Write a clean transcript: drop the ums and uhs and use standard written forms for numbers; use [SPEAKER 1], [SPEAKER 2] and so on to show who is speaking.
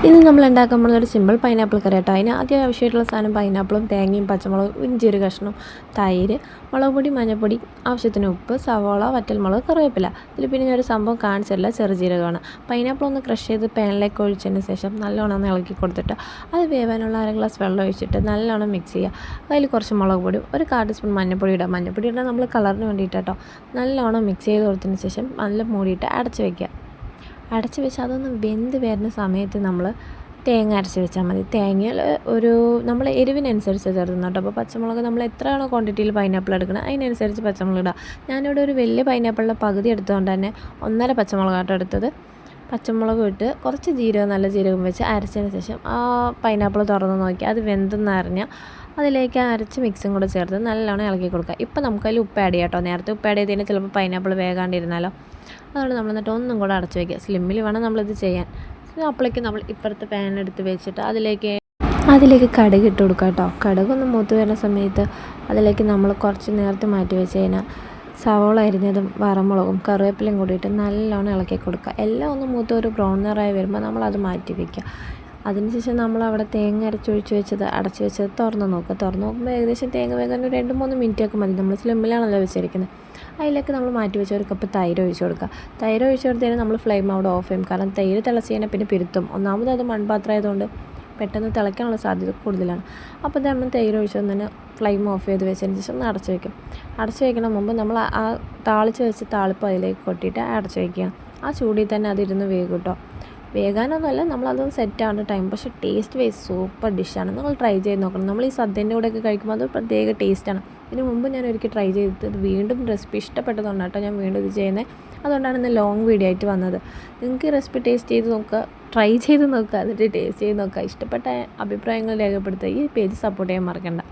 [SPEAKER 1] ഇന്ന് നമ്മൾ ഉണ്ടാക്കാൻ പോകുന്ന ഒരു സിമ്പിൾ പൈനാപ്പിൾ കറി കേട്ടോ. അതിന് ആദ്യം ആവശ്യമായിട്ടുള്ള സാധനം പൈനാപ്പിളും തേങ്ങയും പച്ചമുളകും ഇഞ്ചി ഒരു കഷ്ണം, തൈര്, മുളക് പൊടി, മഞ്ഞൾപ്പൊടി, ആവശ്യത്തിന് ഉപ്പ്, സവോള, വറ്റൽമുളക്, കറിവേപ്പില. ഇതിൽ പിന്നെ ഞാൻ ഒരു സംഭവം കാണിച്ചില്ല, ചെറുജീരകമാണ്. പൈനാപ്പിൾ ഒന്ന് ക്രഷ് ചെയ്ത് പാനിലേക്ക് ഒഴിച്ചതിന് ശേഷം നല്ലോണം ഒന്ന് ഇളക്കി കൊടുത്തിട്ട് അത് വേവാനുള്ള അര ഗ്ലാസ് വെള്ളം ഒഴിച്ചിട്ട് നല്ലോണം മിക്സ് ചെയ്യുക. അതിൽ കുറച്ച് മുളക് പൊടി, ഒരു 1/4 ടീസ്പൂൺ മഞ്ഞൾപ്പൊടി ഇടുക. മഞ്ഞൾപ്പൊടി ഇടാൻ നമ്മൾ കളറിന് വേണ്ടിയിട്ട് കേട്ടോ. നല്ലോണം മിക്സ് ചെയ്ത് കൊടുത്തതിന് ശേഷം നല്ല മൂടിയിട്ട് അടച്ച് വയ്ക്കുക. അടച്ച് വെച്ച് അതൊന്ന് വെന്ത് വരുന്ന സമയത്ത് നമ്മൾ തേങ്ങ അരച്ച് വെച്ചാൽ മതി. തേങ്ങയിൽ നമ്മൾ എരിവിനനുസരിച്ച് ചേർത്തുന്നു കേട്ടോ. അപ്പോൾ പച്ചമുളക് നമ്മൾ എത്രയാണോ ക്വാണ്ടിറ്റിയിൽ പൈനാപ്പിൾ എടുക്കുന്നത് അതിനനുസരിച്ച് പച്ചമുളക് ഇടുക. ഞാനിവിടെ ഒരു വലിയ പൈനാപ്പിളിൻ്റെ പകുതി എടുത്തുകൊണ്ട് തന്നെ 1.5 പച്ചമുളകാട്ടോ എടുത്തത്. പച്ചമുളക് ഇട്ട് കുറച്ച് ജീരകം, നല്ല ജീരകം വെച്ച് അരച്ചതിന് ശേഷം ആ പൈനാപ്പിൾ തുറന്ന് നോക്കി അത് വെന്തെന്നറിഞ്ഞാൽ അതിലേക്ക് അരച്ച് മിക്സും കൂടെ ചേർത്ത് നല്ലോണം ഇളക്കി കൊടുക്കുക. ഇപ്പോൾ നമുക്കതിൽ ഉപ്പ് ആഡ് ചെയ്യാം കേട്ടോ. നേരത്തെ ഉപ്പ് ആഡ് ചെയ്തതിന് ചിലപ്പോൾ പൈനാപ്പിൾ വേകാണ്ടിരുന്നാലോ. അതുകൊണ്ട് നമ്മൾ എന്നിട്ട് ഒന്നും കൂടെ അടച്ച് വയ്ക്കുക. സ്ലിമ്മിൽ വേണം നമ്മളിത് ചെയ്യാൻ. അപ്പോഴേക്ക് നമ്മൾ ഇപ്പുറത്തെ പാൻ എടുത്ത് വെച്ചിട്ട് അതിലേക്ക് കടുക് ഇട്ട് കൊടുക്കുക കേട്ടോ. കടുകൊന്ന് മൂത്ത് വരുന്ന സമയത്ത് അതിലേക്ക് നമ്മൾ കുറച്ച് നേരത്തെ മാറ്റി വെച്ച് കഴിഞ്ഞാൽ സവോള അരിഞ്ഞതും വറമുളകും കറിവേപ്പിലയും കൂടിയിട്ട് നല്ലോണം ഇളക്കി കൊടുക്കുക. എല്ലാം ഒന്ന് മൂത്ത് ഒരു ബ്രൗൺ നിറമായി വരുമ്പോൾ നമ്മളത് മാറ്റി വയ്ക്കുക. അതിനുശേഷം നമ്മളവിടെ തേങ്ങ അരച്ചൊഴിച്ച് വെച്ചത് അടച്ച് വെച്ചത് തുറന്ന് നോക്കുമ്പോൾ ഏകദേശം തേങ്ങ വേകാൻ ഒരു 2-3 മിനിറ്റൊക്കെ മതി. നമ്മൾ സ്ലിമ്മിലാണല്ലോ വെച്ചിരിക്കുന്നത്. അതിലേക്ക് നമ്മൾ മാറ്റി വെച്ച ഒരു കപ്പ് തൈര് ഒഴിച്ച് കൊടുക്കുക. തൈര് ഒഴിച്ച് കൊടുത്തതിന് നമ്മൾ ഫ്ലെയിം അവിടെ ഓഫ് ചെയ്യും. കാരണം തൈര് തിളച്ച് കഴിഞ്ഞാൽ പിന്നെ പിരുത്തും. ഒന്നാമത് അത് മൺപാത്രം ആയതുകൊണ്ട് പെട്ടെന്ന് തിളയ്ക്കാനുള്ള സാധ്യത കൂടുതലാണ്. അപ്പോൾ നമ്മൾ തൈര് ഒഴിച്ച് തന്നെ ഫ്ലെയിം ഓഫ് ചെയ്ത് വെച്ചതിന് ശേഷം ഒന്ന് അടച്ച് വയ്ക്കും. അടച്ച് വയ്ക്കണ മുമ്പ് നമ്മൾ ആ താളിച്ച് വെച്ച് താളിപ്പ് അതിലേക്ക് കൊട്ടിയിട്ട് അടച്ച് വയ്ക്കുകയാണ്. ആ ചൂടിൽ തന്നെ അതിരുന്ന് വേകും കേട്ടോ. വേകാനൊന്നുമല്ല, നമ്മളതൊന്ന് സെറ്റാവേണ്ട ടൈം. പക്ഷേ ടേസ്റ്റ് വൈസ് സൂപ്പർ ഡിഷാണ്. നിങ്ങൾ ട്രൈ ചെയ്ത് നോക്കണം. നമ്മൾ ഈ സദ്യൻ്റെ കൂടെയൊക്കെ കഴിക്കുമ്പോൾ അത് പ്രത്യേക ടേസ്റ്റാണ്. ഇതിന് മുമ്പ് ഞാൻ ഒരിക്കൽ ട്രൈ ചെയ്തത് വീണ്ടും റെസിപ്പി ഇഷ്ടപ്പെട്ടതുകൊണ്ടാണ് കേട്ടോ ഞാൻ വീണ്ടും ഇത് ചെയ്യുന്നത്. അതുകൊണ്ടാണ് ഇന്ന് ലോങ് വീഡിയോ ആയിട്ട് വന്നത്. നിങ്ങൾക്ക് ഈ റെസിപ്പി ടേസ്റ്റ് ചെയ്ത് നോക്കുക, ട്രൈ ചെയ്ത് നോക്കുക, എന്നിട്ട് ടേസ്റ്റ് ചെയ്ത് നോക്കുക. ഇഷ്ടപ്പെട്ട അഭിപ്രായങ്ങൾ രേഖപ്പെടുത്തുക. ഈ പേജ് സപ്പോർട്ട് ചെയ്യാൻ മറക്കണ്ട.